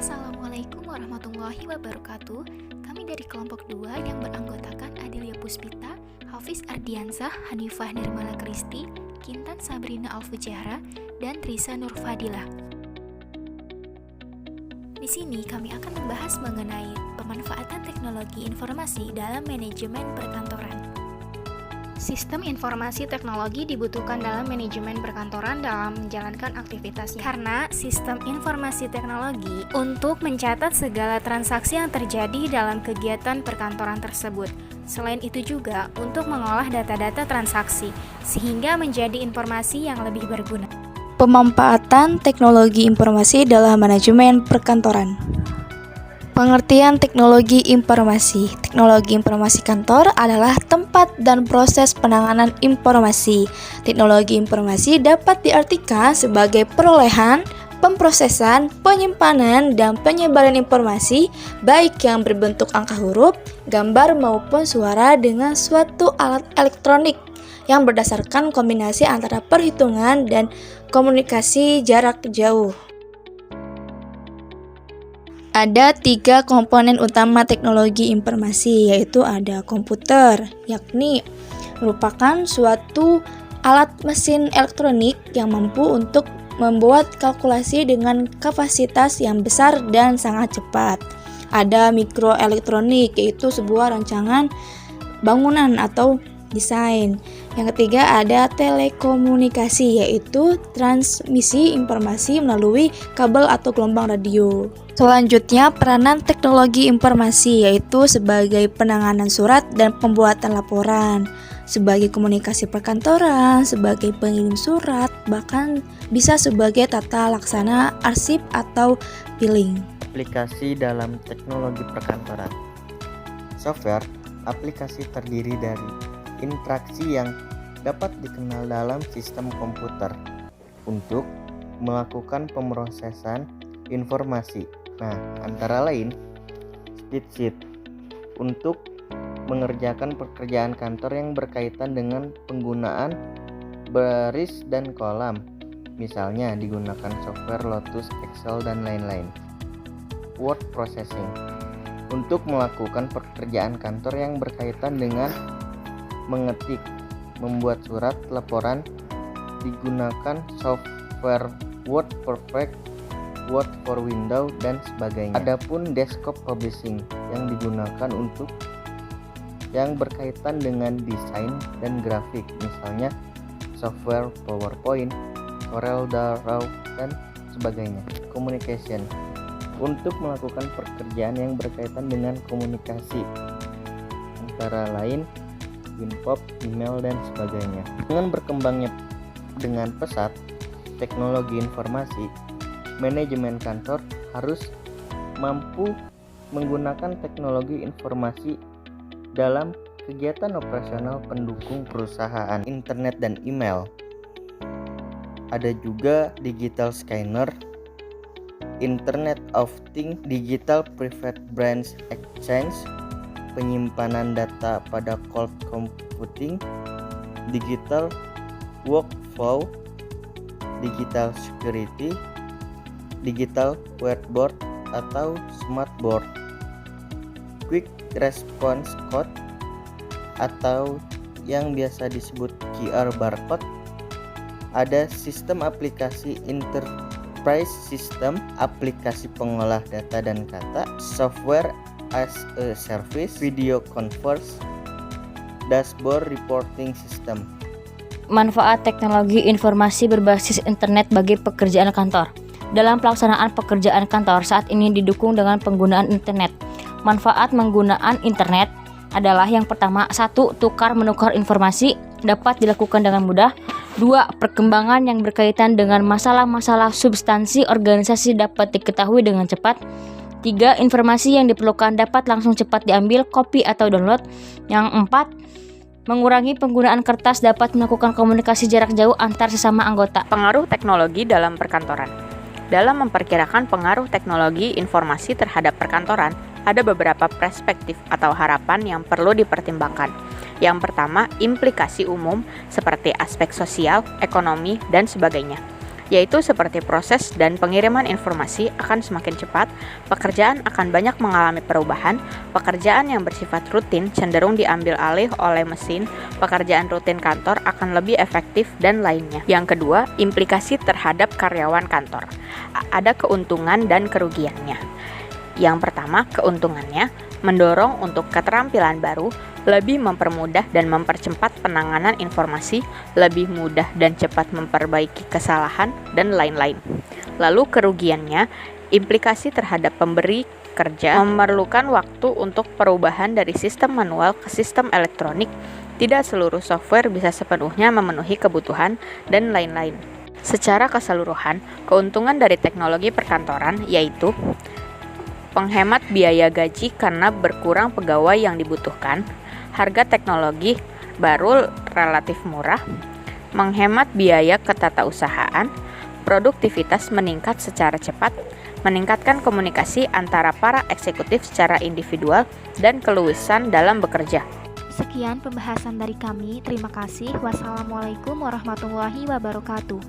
Assalamualaikum warahmatullahi wabarakatuh. Kami dari kelompok 2 yang beranggotakan Adelia Puspita, Hafiz Ardiansah, Hanifah Nirmala Kristi, Kintan Sabrina Alfujahra, dan Trisa Nurfadilah. Di sini kami akan membahas mengenai pemanfaatan teknologi informasi dalam manajemen perkantoran. Sistem informasi teknologi dibutuhkan dalam manajemen perkantoran dalam menjalankan aktivitasnya. Karena sistem informasi teknologi untuk mencatat segala transaksi yang terjadi dalam kegiatan perkantoran tersebut. Selain itu juga untuk mengolah data-data transaksi, sehingga menjadi informasi yang lebih berguna. Pemanfaatan teknologi informasi dalam manajemen perkantoran. Pengertian teknologi informasi. Teknologi informasi kantor adalah tempat dan proses penanganan informasi. Teknologi informasi dapat diartikan sebagai perolehan, pemrosesan, penyimpanan, dan penyebaran informasi baik yang berbentuk angka huruf, gambar maupun suara dengan suatu alat elektronik yang berdasarkan kombinasi antara perhitungan dan komunikasi jarak jauh. Ada 3 komponen utama teknologi informasi, yaitu ada komputer, yakni merupakan suatu alat mesin elektronik yang mampu untuk membuat kalkulasi dengan kapasitas yang besar dan sangat cepat. Ada mikroelektronik, yaitu sebuah rancangan bangunan atau desain. Yang ketiga ada telekomunikasi, yaitu transmisi informasi melalui kabel atau gelombang radio. Selanjutnya, peranan teknologi informasi, yaitu sebagai penanganan surat dan pembuatan laporan, sebagai komunikasi perkantoran, sebagai pengirim surat, bahkan bisa sebagai tata laksana arsip atau billing. Aplikasi dalam teknologi perkantoran. Software aplikasi terdiri dari interaksi yang dapat dikenal dalam sistem komputer untuk melakukan pemrosesan informasi. Nah, antara lain spreadsheet untuk mengerjakan pekerjaan kantor yang berkaitan dengan penggunaan baris dan kolam. Misalnya digunakan software Lotus, Excel, dan lain-lain. Word processing untuk melakukan pekerjaan kantor yang berkaitan dengan mengetik, membuat surat laporan, digunakan software Word Perfect, Word for Windows, dan sebagainya. Adapun desktop publishing yang digunakan untuk yang berkaitan dengan desain dan grafik, misalnya software PowerPoint, CorelDRAW, dan sebagainya. Communication untuk melakukan pekerjaan yang berkaitan dengan komunikasi, antara lain Winpop, email, dan sebagainya. Dengan berkembangnya dengan pesat teknologi informasi, manajemen kantor harus mampu menggunakan teknologi informasi dalam kegiatan operasional pendukung perusahaan, internet, dan email. Ada juga digital scanner, Internet of Things, digital private branch exchange, penyimpanan data pada cloud computing, digital workflow, digital security, digital whiteboard atau smartboard, quick response code atau yang biasa disebut QR barcode. Ada sistem aplikasi enterprise system, aplikasi pengolah data dan kata, software as a service, video conference, dashboard reporting system. Manfaat teknologi informasi berbasis internet bagi pekerjaan kantor. Dalam pelaksanaan pekerjaan kantor saat ini didukung dengan penggunaan internet. Manfaat menggunakan internet adalah yang pertama, 1. Tukar-menukar informasi dapat dilakukan dengan mudah. 2. Perkembangan yang berkaitan dengan masalah-masalah substansi organisasi dapat diketahui dengan cepat. 3. Informasi yang diperlukan dapat langsung cepat diambil, copy atau download. Yang 4. Mengurangi penggunaan kertas, dapat melakukan komunikasi jarak jauh antar sesama anggota. Pengaruh teknologi dalam perkantoran. Dalam memperkirakan pengaruh teknologi informasi terhadap perkantoran, ada beberapa perspektif atau harapan yang perlu dipertimbangkan. Yang pertama, implikasi umum seperti aspek sosial, ekonomi, dan sebagainya. yaitu seperti proses dan pengiriman informasi akan semakin cepat, pekerjaan akan banyak mengalami perubahan, pekerjaan yang bersifat rutin cenderung diambil alih oleh mesin, pekerjaan rutin kantor akan lebih efektif, dan lainnya. Yang kedua, implikasi terhadap karyawan kantor. Ada keuntungan dan kerugiannya. Yang pertama, keuntungannya mendorong untuk keterampilan baru, lebih mempermudah dan mempercepat penanganan informasi, lebih mudah dan cepat memperbaiki kesalahan, dan lain-lain. Lalu kerugiannya, implikasi terhadap pemberi kerja memerlukan waktu untuk perubahan dari sistem manual ke sistem elektronik, tidak seluruh software bisa sepenuhnya memenuhi kebutuhan, dan lain-lain. Secara keseluruhan, keuntungan dari teknologi perkantoran yaitu penghemat biaya gaji karena berkurang pegawai yang dibutuhkan, harga teknologi baru relatif murah, menghemat biaya ketatausahaan, produktivitas meningkat secara cepat, meningkatkan komunikasi antara para eksekutif secara individual, dan keluasan dalam bekerja. Sekian pembahasan dari kami. Terima kasih. Wassalamualaikum warahmatullahi wabarakatuh.